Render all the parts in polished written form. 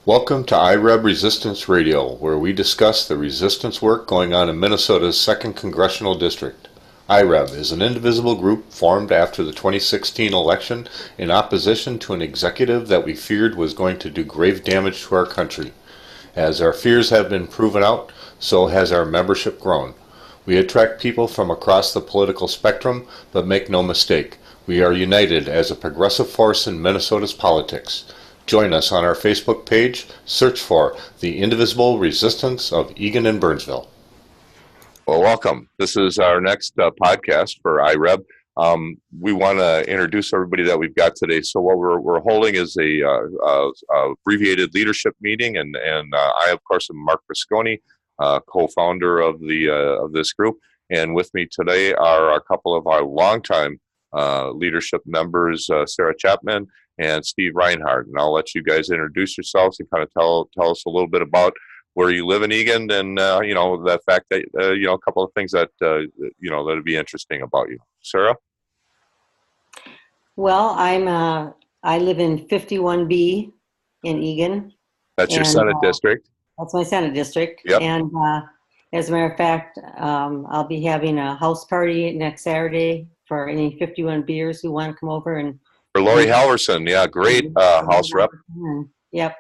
Welcome to IReb Resistance Radio, where we discuss the resistance work going on in Minnesota's 2nd Congressional District. IReb is an indivisible group formed after the 2016 election in opposition to an executive that we feared was going to do grave damage to our country. As our fears have been proven out, so has our membership grown. We attract people from across the political spectrum, but make no mistake, we are united as a progressive force in Minnesota's politics. Join us on our Facebook page. Search for the Indivisible Resistance of Eagan and Burnsville. Well, welcome. This is our next podcast for IReb. We want to introduce everybody that we've got today. So what we're holding is a abbreviated leadership meeting, and I, of course, am Mark Visconi, co-founder of this group. And with me today are a couple of our longtime leadership members, Sarah Chapman and Steve Reinhardt. And I'll let you guys introduce yourselves and kind of tell us a little bit about where you live in Eagan, and the fact that a couple of things that that'd be interesting about you. Sarah. Well, I live in 51B in Eagan. That's your Senate district. That's my Senate district. Yep. And as a matter of fact, I'll be having a house party next Saturday for any 51Bers who want to come over and. For Lori Halverson, yeah, great House rep. Yep.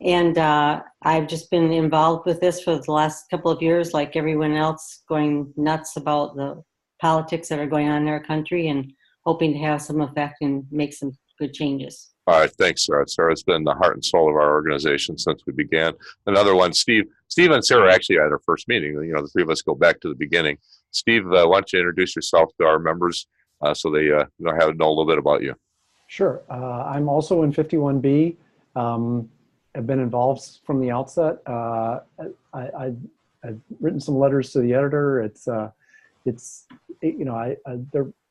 And I've just been involved with this for the last couple of years, like everyone else, going nuts about the politics that are going on in our country and hoping to have some effect and make some good changes. All right, thanks, Sarah. Sarah's been the heart and soul of our organization since we began. Another one, Steve. Steve and Sarah actually at our first meeting. The three of us go back to the beginning. Steve, why don't you introduce yourself to our members so they know a little bit about you? Sure. I'm also in 51B. I've been involved from the outset. I've written some letters to the editor.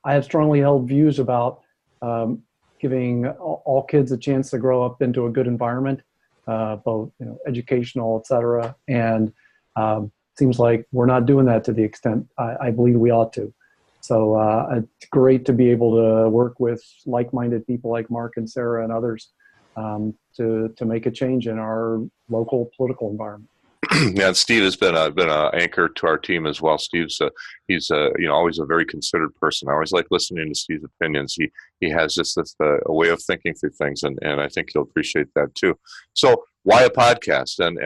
I have strongly held views about giving all kids a chance to grow up into a good environment, both educational, et cetera. And seems like we're not doing that to the extent I believe we ought to. So it's great to be able to work with like-minded people like Mark and Sarah and others to make a change in our local political environment. Yeah, and Steve has been an anchor to our team as well. He's always a very considered person. I always like listening to Steve's opinions. He has just a way of thinking through things, and I think he'll appreciate that too. So why a podcast? And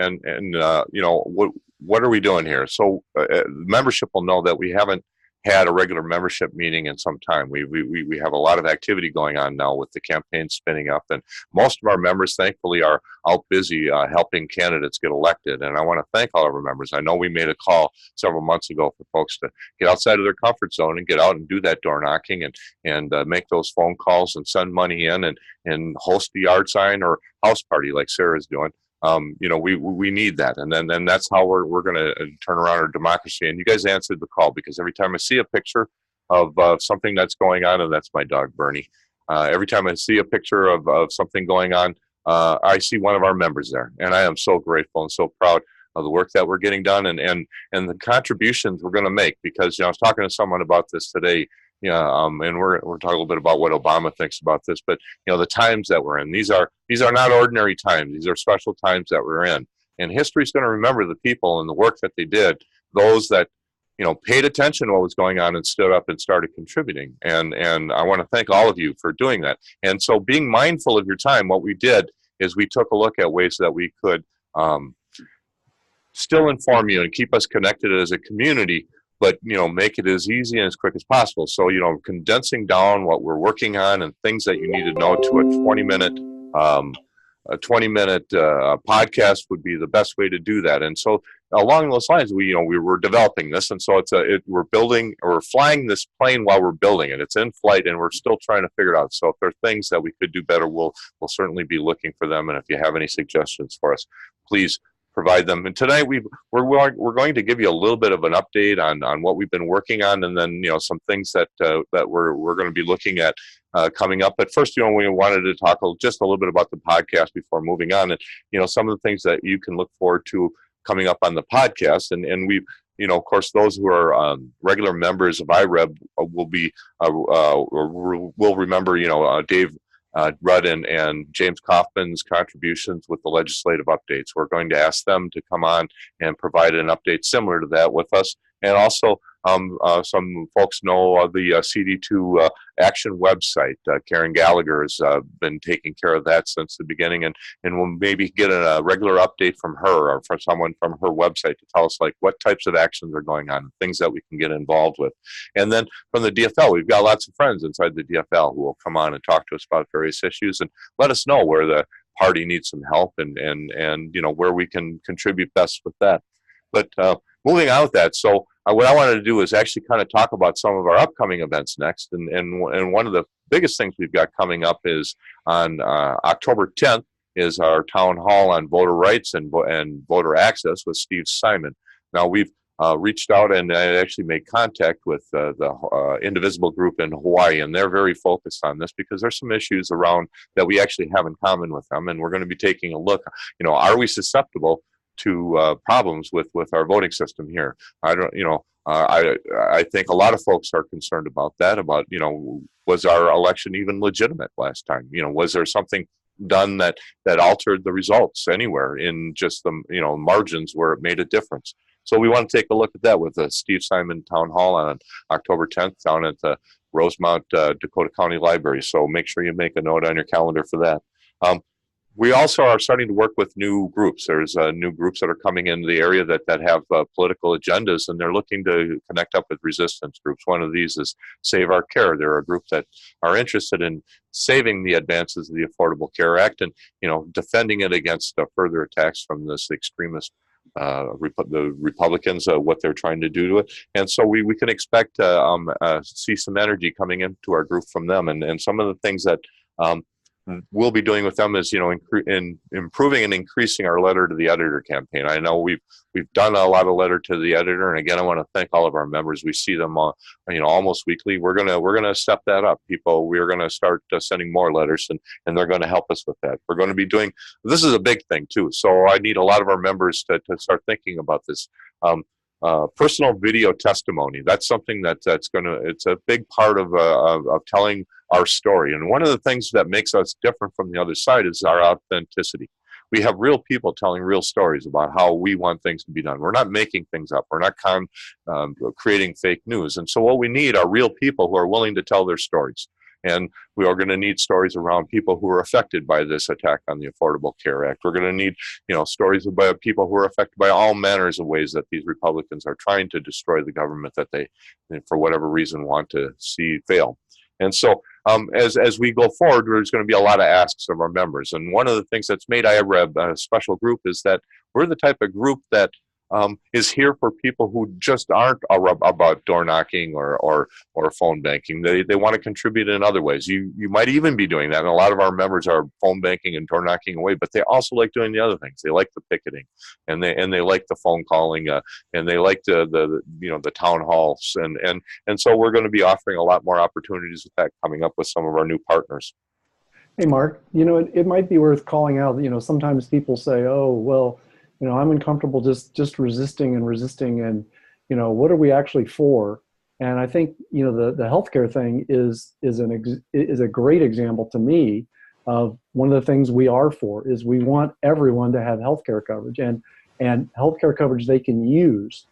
what are we doing here? So membership will know that we haven't had a regular membership meeting in some time. We have a lot of activity going on now with the campaign spinning up, and most of our members, thankfully, are out busy helping candidates get elected. And I want to thank all of our members. I know we made a call several months ago for folks to get outside of their comfort zone and get out and do that door knocking and make those phone calls and send money in and host the yard sign or house party like Sarah's doing. We need that, and then that's how we're going to turn around our democracy. And you guys answered the call, because every time I see a picture of something that's going on, and that's my dog Bernie. Every time I see a picture of something going on, I see one of our members there, and I am so grateful and so proud of the work that we're getting done and the contributions we're going to make. Because I was talking to someone about this today. And we're talking a little bit about what Obama thinks about this, but the times that we're in, these are not ordinary times. These are special times that we're in, and history's going to remember the people and the work that they did. Those that paid attention to what was going on and stood up and started contributing. And I want to thank all of you for doing that. And so, being mindful of your time, what we did is we took a look at ways that we could still inform you and keep us connected as a community, but make it as easy and as quick as possible. So condensing down what we're working on and things that you need to know to a 20-minute podcast would be the best way to do that. And so along those lines, we were developing this, and so we're flying this plane while we're building it. It's in flight, and we're still trying to figure it out. So if there are things that we could do better, we'll certainly be looking for them. And if you have any suggestions for us, please provide them. And tonight we're going to give you a little bit of an update on what we've been working on, and then some things that we're going to be looking at coming up. But first, we wanted to talk just a little bit about the podcast before moving on, and some of the things that you can look forward to coming up on the podcast. And we, of course, those who are regular members of IReb will remember Dave Rudd and James Kaufman's contributions with the legislative updates. We're going to ask them to come on and provide an update similar to that with us. And also, some folks know the CD2 Action website. Karen Gallagher has been taking care of that since the beginning, and we'll maybe get a regular update from her or from someone from her website to tell us like what types of actions are going on, things that we can get involved with. And then from the DFL, we've got lots of friends inside the DFL who will come on and talk to us about various issues and let us know where the party needs some help and you know where we can contribute best with that. But moving on with that, so what I wanted to do is actually kind of talk about some of our upcoming events next. And one of the biggest things we've got coming up is on October 10th is our town hall on voter rights and voter access with Steve Simon. Now we've reached out and I actually made contact with the Indivisible group in Hawaii, and they're very focused on this because there's some issues around that we actually have in common with them, and we're going to be taking a look. You know, are we susceptible to problems with our voting system here? I don't, you know, I think a lot of folks are concerned about that. About, you know, was our election even legitimate last time? You know, was there something done that altered the results anywhere in just the, you know, margins where it made a difference? So we want to take a look at that with the Steve Simon Town Hall on October 10th down at the Rosemount Dakota County Library. So make sure you make a note on your calendar for that. We also are starting to work with new groups. There's new groups that are coming into the area that have political agendas, and they're looking to connect up with resistance groups. One of these is Save Our Care. They're a group that are interested in saving the advances of the Affordable Care Act and, you know, defending it against further attacks from this extremist the Republicans, what they're trying to do to it. And so we can expect to see some energy coming into our group from them. And some of the things that we'll be doing with them is, you know, in improving and increasing our letter to the editor campaign. I know we've done a lot of letter to the editor, and again, I want to thank all of our members. We see them, you know, almost weekly. We're gonna step that up. We're gonna start sending more letters, and they're going to help us with that. We're going to be doing. This is a big thing too, so I need a lot of our members to start thinking about this. Personal video testimony. That's something it's a big part of telling our story. And one of the things that makes us different from the other side is our authenticity. We have real people telling real stories about how we want things to be done. We're not making things up. We're not creating fake news. And so what we need are real people who are willing to tell their stories. And we are going to need stories around people who are affected by this attack on the Affordable Care Act. We're going to need, you know, stories about people who are affected by all manners of ways that these Republicans are trying to destroy the government that they, for whatever reason, want to see fail. And so as we go forward, there's going to be a lot of asks of our members. And one of the things that's made IReb a special group is that we're the type of group that is here for people who just aren't about door knocking or phone banking. They want to contribute in other ways. You might even be doing that. And a lot of our members are phone banking and door knocking away, but they also like doing the other things. They like the picketing, and they like the phone calling, and they like the town halls, and so we're going to be offering a lot more opportunities with that coming up with some of our new partners. Hey, Mark, you know, it might be worth calling out, you know, sometimes people say, oh, well, you know, I'm uncomfortable just resisting and, you know, what are we actually for? And I think, you know, the healthcare thing is a great example to me of one of the things we are for. Is we want everyone to have healthcare coverage and healthcare coverage they can use.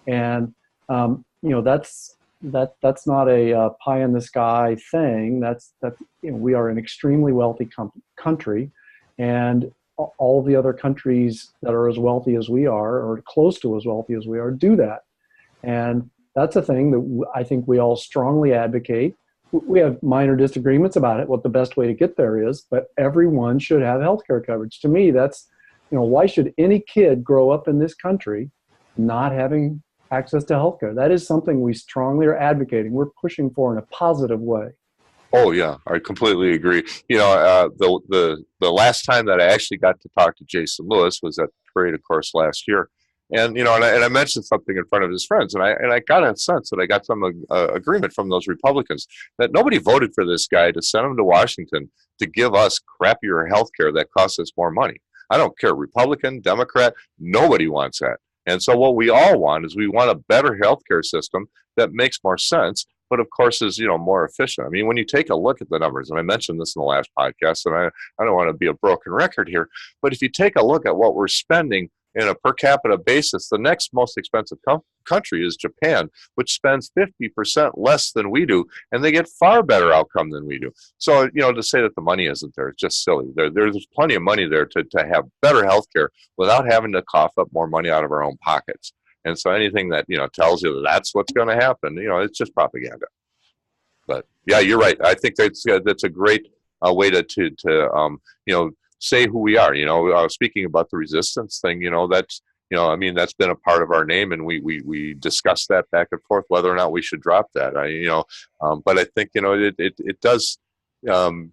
And you know, that's not a pie in the sky thing. That's you know, we are an extremely wealthy country, and all the other countries that are as wealthy as we are, or close to as wealthy as we are, do that. And that's a thing that I think we all strongly advocate. We have minor disagreements about it, what the best way to get there is, but everyone should have healthcare coverage. To me, that's, you know, why should any kid grow up in this country not having access to healthcare? That is something we strongly are advocating. We're pushing for in a positive way. Oh yeah, I completely agree. You know, the last time that I actually got to talk to Jason Lewis was at the parade, of course, last year, and you know, and I mentioned something in front of his friends, and I got a sense that I got some agreement from those Republicans that nobody voted for this guy to send him to Washington to give us crappier health care that costs us more money. I don't care, Republican, Democrat, nobody wants that. And so what we all want is we want a better healthcare system that makes more sense, but of course is, more efficient. I mean, when you take a look at the numbers, and I mentioned this in the last podcast, and I don't want to be a broken record here, but if you take a look at what we're spending in a per capita basis, the next most expensive country is Japan, which spends 50% less than we do, and they get far better outcome than we do. So, to say that the money isn't there is just silly. There's plenty of money there to have better healthcare without having to cough up more money out of our own pockets. And so anything that, tells you that's what's going to happen, it's just propaganda. But yeah, you're right. I think that's a great way to say who we are. Speaking about the resistance thing, that's that's been a part of our name, and we discussed that back and forth whether or not we should drop that. But I think it does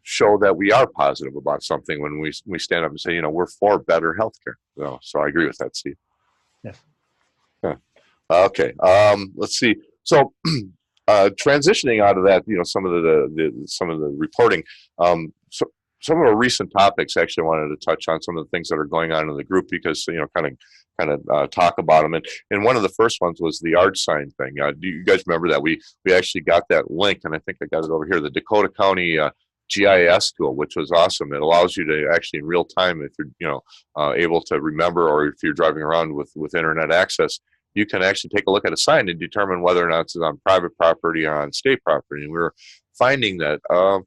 show that we are positive about something when we stand up and say we're for better healthcare. So I agree with that, Steve. Yes. Yeah. Okay. Let's see. So. Transitioning out of that, some of the reporting, some of our recent topics. Actually, I wanted to touch on some of the things that are going on in the group because kind of talk about them. And one of the first ones was the art sign thing. Do you guys remember that we actually got that link? And I think I got it over here. The Dakota County GIS tool, which was awesome. It allows you to actually in real time, if you're able to remember, or if you're driving around with internet access, you can actually take a look at a sign and determine whether or not it's on private property or on state property. And we were finding that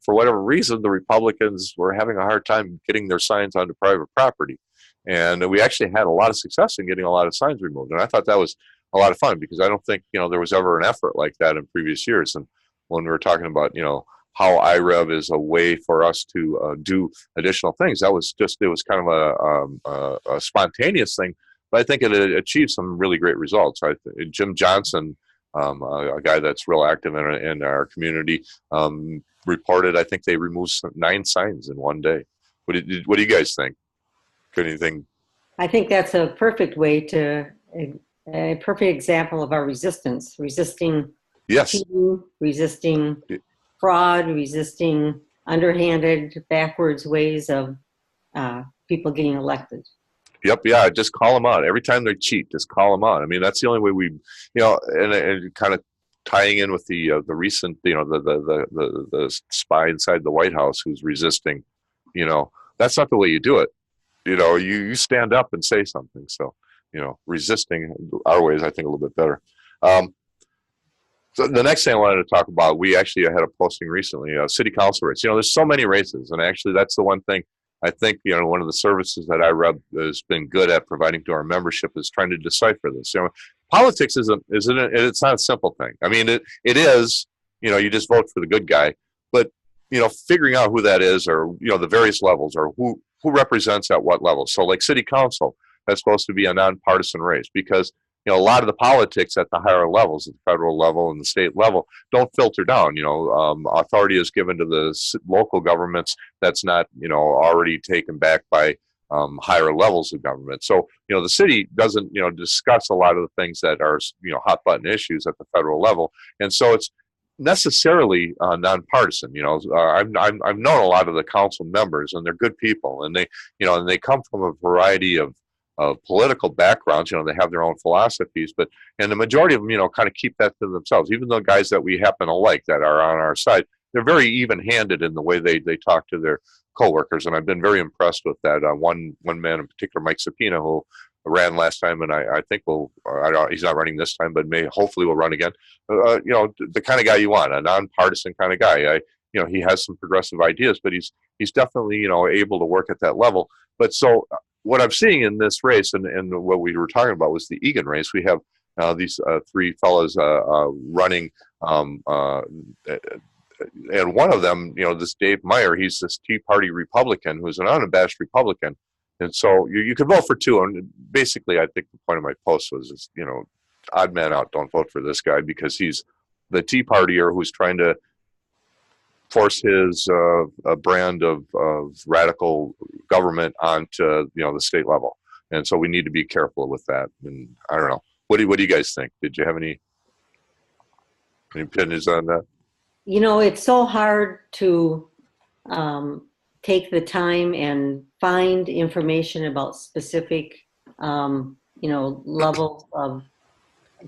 for whatever reason, the Republicans were having a hard time getting their signs onto private property. And we actually had a lot of success in getting a lot of signs removed. And I thought that was a lot of fun because I don't think, there was ever an effort like that in previous years. And when we were talking about, how IReb is a way for us to do additional things, it was kind of a spontaneous thing. But I think it achieved some really great results. Jim Johnson, a guy that's real active in our community, reported I think they removed 9 signs in one day. What do you guys think? Anything? I think that's a perfect a perfect example of our resisting Yes. cheating, resisting fraud, resisting underhanded, backwards ways of people getting elected. Yep. Yeah. Just call them out every time they cheat. Just call them out. I mean, that's the only way we, and kind of tying in with the recent, the spy inside the White House who's resisting. That's not the way you do it. You stand up and say something. So, resisting our way is, I think, a little bit better. So the next thing I wanted to talk about, we actually had a posting recently, city council race. There's so many races, and actually that's the one thing. I think, one of the services that IReb has been good at providing to our membership is trying to decipher this. Politics it's not a simple thing. I mean, it is, you just vote for the good guy, but, figuring out who that is, or, the various levels, or who represents at what level. So like city council, that's supposed to be a nonpartisan race because, a lot of the politics at the higher levels, at the federal level and the state level, don't filter down. Authority is given to the local governments that's not, already taken back by higher levels of government. So, the city doesn't, discuss a lot of the things that are, hot button issues at the federal level. And so it's necessarily nonpartisan. I've known a lot of the council members, and they're good people, and they come from a variety of political backgrounds. They have their own philosophies, and the majority of them, kind of keep that to themselves. Even the guys that we happen to like that are on our side, they're very even-handed in the way they talk to their coworkers, and I've been very impressed with that. One man in particular, Mike Sapina, who ran last time, and I think he's not running this time, but hopefully will run again. The kind of guy you want, a nonpartisan kind of guy. He has some progressive ideas, but he's definitely able to work at that level. But so what I'm seeing in this race, and what we were talking about was the Egan race. We have these 3 fellows running, and one of them, this Dave Meyer, he's this Tea Party Republican who's an unabashed Republican. And so you could vote for 2. And basically, I think the point of my post was, odd man out, don't vote for this guy because he's the Tea Partier who's trying to force his brand of radical government onto the state level. And so we need to be careful with that. And I don't know. What do you guys think? Did you have any opinions on that? It's so hard to take the time and find information about specific, levels of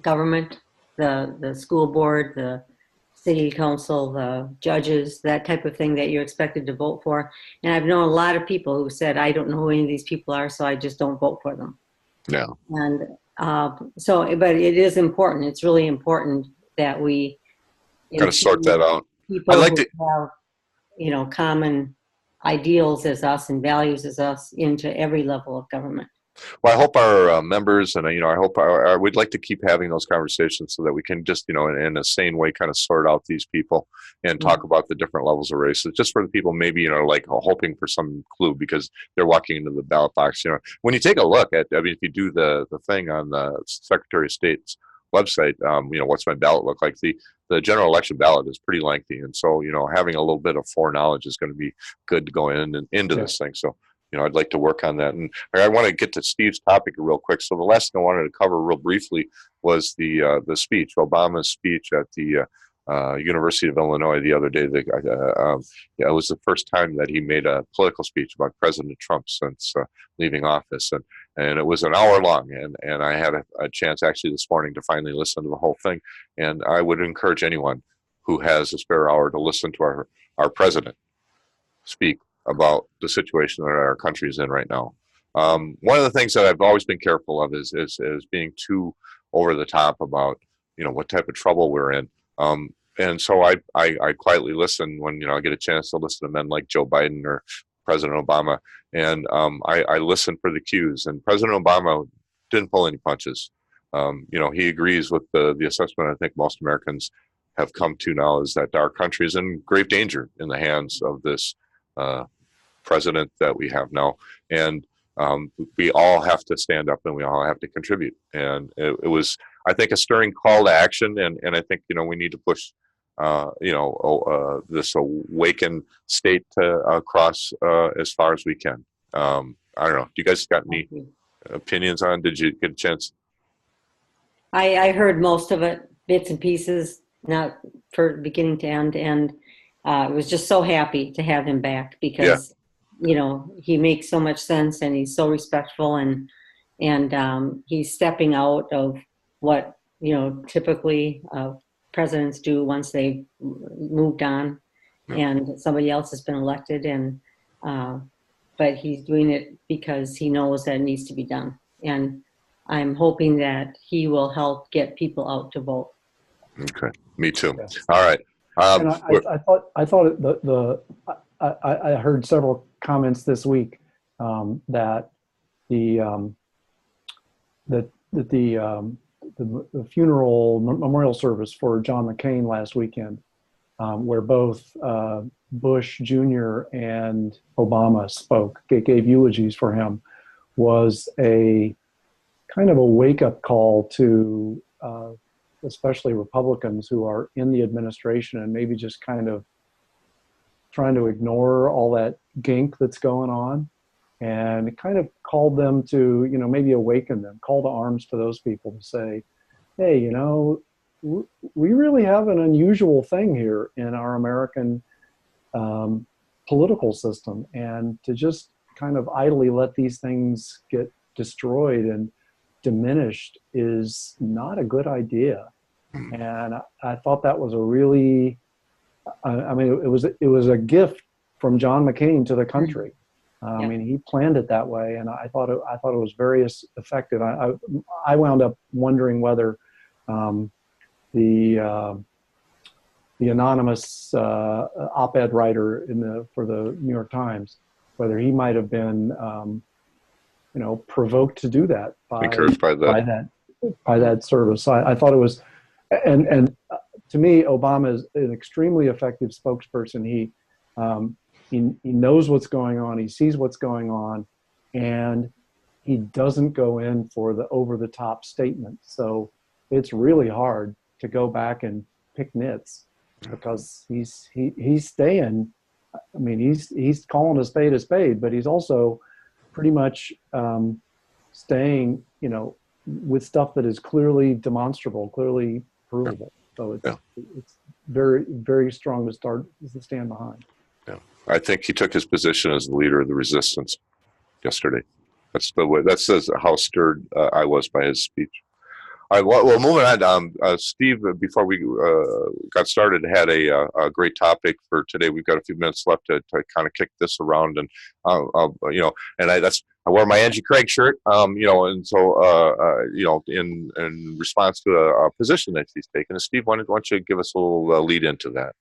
government, the school board, the city council, the judges, that type of thing that you're expected to vote for. And I've known a lot of people who said, I don't know who any of these people are, so I just don't vote for them. Yeah. And but it is important. It's really important that we Got to sort that out. people who have, common ideals as us and values as us into every level of government. Well, I hope our members and I hope we'd like to keep having those conversations so that we can just in a sane way kind of sort out these people and talk about the different levels of races, just for the people maybe like hoping for some clue because they're walking into the ballot box. When you take a look at, if you do the thing on the Secretary of State's website, what's my ballot look like? The general election ballot is pretty lengthy, and so having a little bit of foreknowledge is going to be good to go into this thing. So. I'd like to work on that. And I want to get to Steve's topic real quick. So the last thing I wanted to cover real briefly was the speech, Obama's speech at the University of Illinois the other day. It was the first time that he made a political speech about President Trump since leaving office. And it was an hour long. And I had a chance actually this morning to finally listen to the whole thing. And I would encourage anyone who has a spare hour to listen to our president speak about the situation that our country is in right now. One of the things that I've always been careful of is being too over the top about what type of trouble we're in. And so I quietly listen when I get a chance to listen to men like Joe Biden or President Obama, and I listen for the cues. And President Obama didn't pull any punches. He agrees with the assessment I think most Americans have come to now, is that our country is in grave danger in the hands of this president that we have now, and we all have to stand up and we all have to contribute. And it was, I think, a stirring call to action, and I think we need to push this awakened state to across as far as we can. I don't know. Do you guys got any opinions on? Did you get a chance? I heard most of it, bits and pieces, not for beginning to end, and I was just so happy to have him back because he makes so much sense and he's so respectful, and he's stepping out of what typically presidents do once they've moved on and somebody else has been elected, and but he's doing it because he knows that it needs to be done, and I'm hoping that he will help get people out to vote. Okay, me too. Yes. All right. And I thought I heard several comments this week that the funeral memorial service for John McCain last weekend, where both Bush Jr. and Obama spoke, gave eulogies for him, was a kind of a wake-up call to especially Republicans who are in the administration and maybe just kind of trying to ignore all that gink that's going on, and it kind of called them to, maybe awaken them, call to arms to those people to say, hey, we really have an unusual thing here in our American political system, and to just kind of idly let these things get destroyed and diminished is not a good idea. And I thought that was a really, it was a gift from John McCain to the country. I mean, he planned it that way, and I thought it was very effective. I wound up wondering whether the anonymous op-ed writer for the New York Times, whether he might have been provoked to do that by that service. I thought it was, and to me, Obama is an extremely effective spokesperson. He knows what's going on. He sees what's going on, and he doesn't go in for the over-the-top statement. So it's really hard to go back and pick nits, because he's staying. I mean, he's calling a spade, but he's also pretty much staying, with stuff that is clearly demonstrable, clearly provable. So it's very, very strong to stand behind. Yeah, I think he took his position as the leader of the resistance yesterday. That's the way. That says how stirred I was by his speech. All right. Well, moving on. Steve, before we got started, had a great topic for today. We've got a few minutes left to kind of kick this around, and I wore my Angie Craig shirt, and so in response to a position that she's taken. Steve, why don't you give us a little lead into that?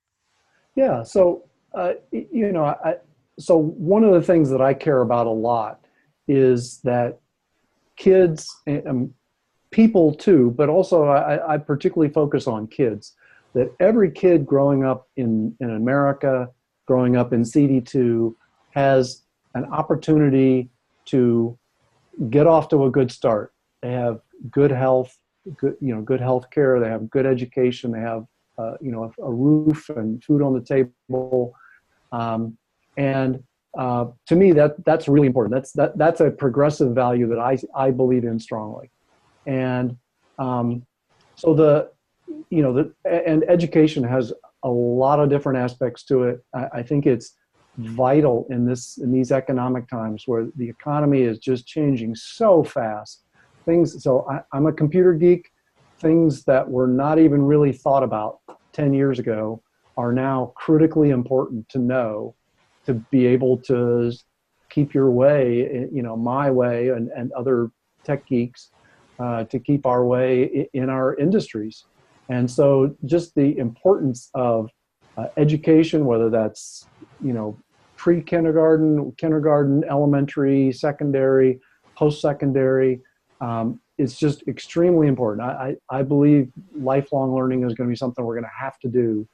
Yeah. So so one of the things that I care about a lot is that kids and people too, but also I particularly focus on kids, that every kid growing up in America, growing up in CD2, has an opportunity to get off to a good start. They have good health, good health care. They have good education. They have, a roof and food on the table. To me, that's really important. That's a progressive value that I believe in strongly. And so and education has a lot of different aspects to it. I think it's vital in these economic times where the economy is just changing so fast. I'm a computer geek. Things that were not even really thought about 10 years ago are now critically important to know, to be able to keep your way, my way and other tech geeks, to keep our way in our industries. And so just the importance of education, whether that's, pre-kindergarten, kindergarten, elementary, secondary, post-secondary, is just extremely important. I believe lifelong learning is going to be something we're going to have to do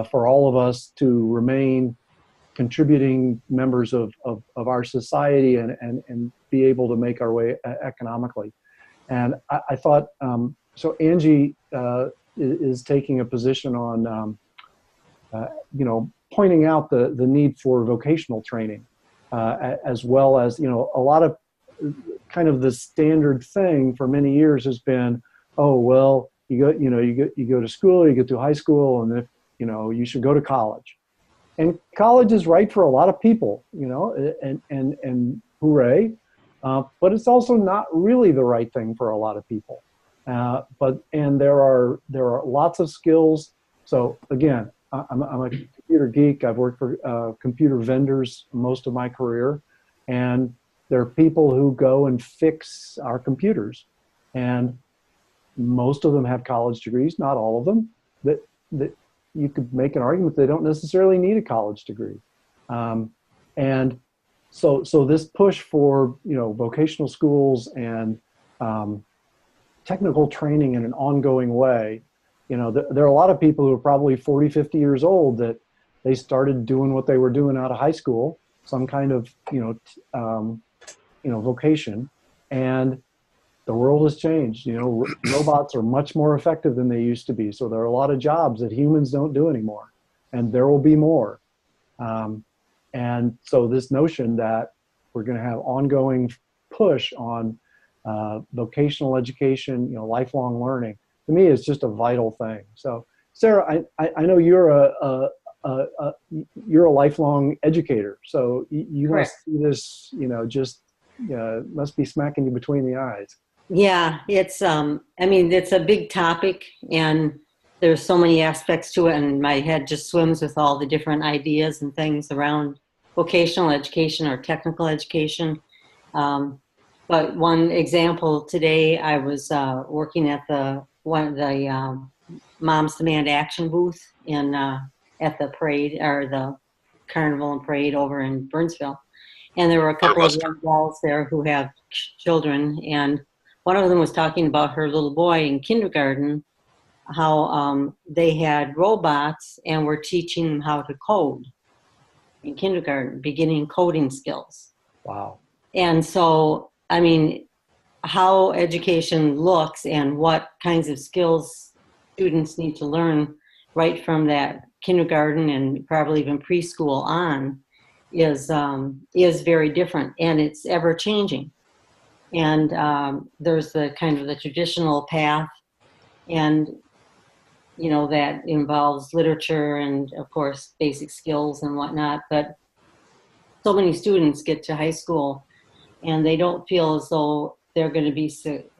for all of us to remain contributing members of our society and be able to make our way economically. And I thought, so Angie is taking a position on, pointing out the need for vocational training, as well as, a lot of kind of the standard thing for many years has been, oh, well, you go to school, you get to high school, and if, you should go to college. And college is right for a lot of people, and hooray. But it's also not really the right thing for a lot of people. And there are lots of skills. So again, I'm a computer geek. I've worked for computer vendors most of my career, and there are people who go and fix our computers, and most of them have college degrees. Not all of them. That you could make an argument they don't necessarily need a college degree, and so this push for vocational schools and technical training in an ongoing way. There are a lot of people who are probably 40, 50 years old that they started doing what they were doing out of high school, some kind of vocation, and the world has changed. Robots are much more effective than they used to be. So there are a lot of jobs that humans don't do anymore, and there will be more. And so this notion that we're going to have ongoing push on vocational education, lifelong learning, to me is just a vital thing. So Sarah, I know you're a lifelong educator, so you must see this, must be smacking you between the eyes. Yeah, it's it's a big topic, and there's so many aspects to it, and my head just swims with all the different ideas and things around vocational education or technical education. But one example today, I was working at one of the Moms Demand Action booth at the parade, or the carnival and parade over in Burnsville, and there were a couple of young gals there who have children, and one of them was talking about her little boy in kindergarten, how they had robots and were teaching them how to code in kindergarten, beginning coding skills. Wow. And so, how education looks and what kinds of skills students need to learn right from that kindergarten and probably even preschool on is very different, and it's ever changing. And there's the kind of the traditional path, and that involves literature and of course basic skills and whatnot. But so many students get to high school and they don't feel as though they're going to be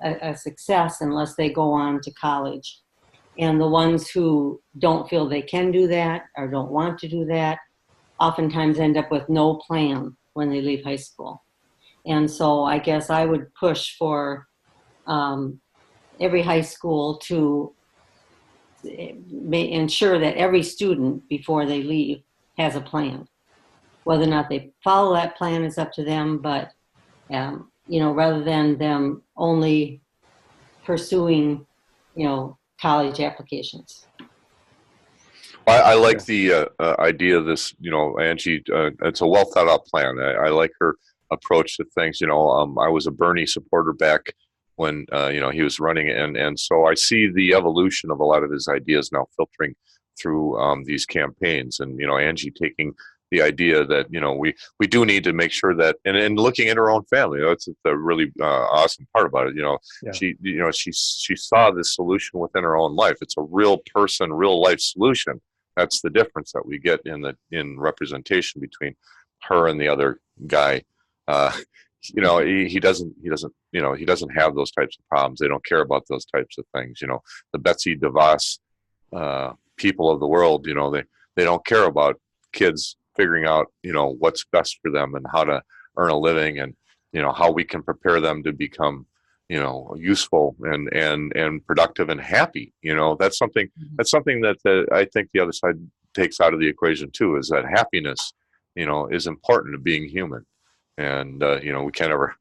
a success unless they go on to college. And the ones who don't feel they can do that or don't want to do that oftentimes end up with no plan when they leave high school. And so I guess I would push for every high school to ensure that every student before they leave has a plan. Whether or not they follow that plan is up to them, but rather than them only pursuing, college applications. I like the idea of this, Angie, it's a well thought out plan. I like her approach to things. I was a Bernie supporter back when, he was running. And so I see the evolution of a lot of his ideas now filtering through these campaigns. And, Angie taking the idea that, we do need to make sure that, and looking at her own family, that's the really awesome part about it. Yeah. She saw this solution within her own life. It's a real person, real life solution. That's the difference that we get in representation between her and the other guy. He doesn't have those types of problems. They don't care about those types of things. The Betsy DeVos people of the world, they don't care about kids figuring out, what's best for them and how to earn a living and, how we can prepare them to become, useful and productive and happy. That's something that I think the other side takes out of the equation too, is that happiness, is important to being human. And, we can't ever,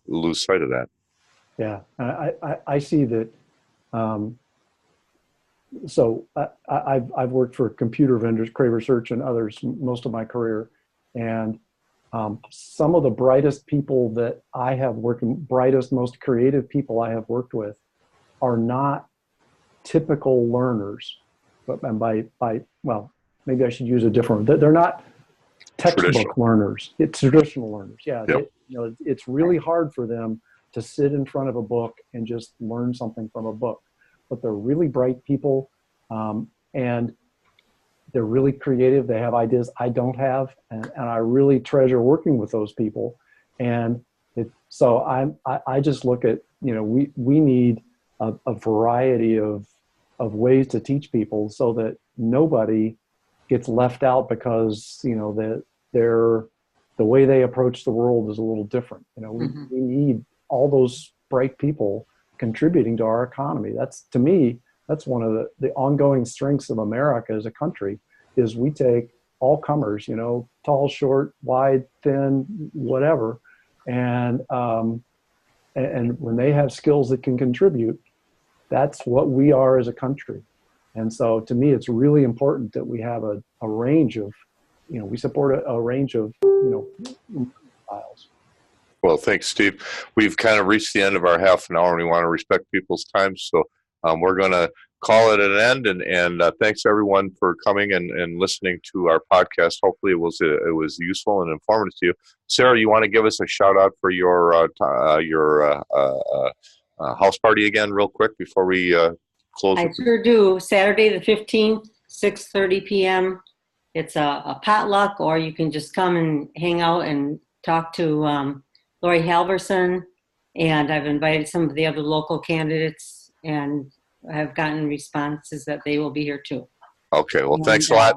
lose sight of that. Yeah. I see that. So I've worked for computer vendors, Cray Research and others most of my career. And some of the brightest people that I have worked with, brightest, most creative people I have worked with are not typical learners. And well, maybe I should use a different word. They're not textbook learners. It's traditional learners. Yeah. Yep. It's really hard for them to sit in front of a book and just learn something from a book. But they're really bright people, and they're really creative. They have ideas I don't have, and I really treasure working with those people. And so I just look at, we need a variety of ways to teach people so that nobody gets left out because the way they approach the world is a little different. We need all those bright people contributing to our economy. To me, that's one of the ongoing strengths of America as a country, is we take all comers, tall, short, wide, thin, whatever. And when they have skills that can contribute, that's what we are as a country. And so to me, it's really important that we have a range of, we support a range of, styles. Well, thanks, Steve. We've kind of reached the end of our half an hour, and we want to respect people's time. So we're going to call it an end. And thanks, everyone, for coming and listening to our podcast. Hopefully it was useful and informative to you. Sarah, you want to give us a shout out for your house party again real quick before we close? I sure do. Saturday the 15th, 6:30 p.m. It's a potluck, or you can just come and hang out and talk to Lori Halverson, and I've invited some of the other local candidates, and I've gotten responses that they will be here too. Okay, well, thanks a lot.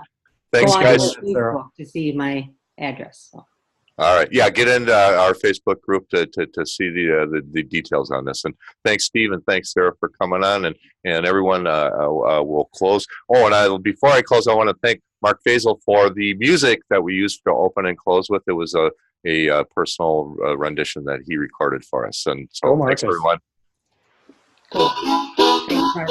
Thanks, guys. To see my address. So. All right, yeah, get into our Facebook group to see the details on this. And thanks, Steve, and thanks, Sarah, for coming on. And everyone will close. Oh, and before I close, I want to thank Mark Faisal for the music that we used to open and close with. It was a personal rendition that he recorded for us. And so thanks, everyone. Cool. Thanks, Mark.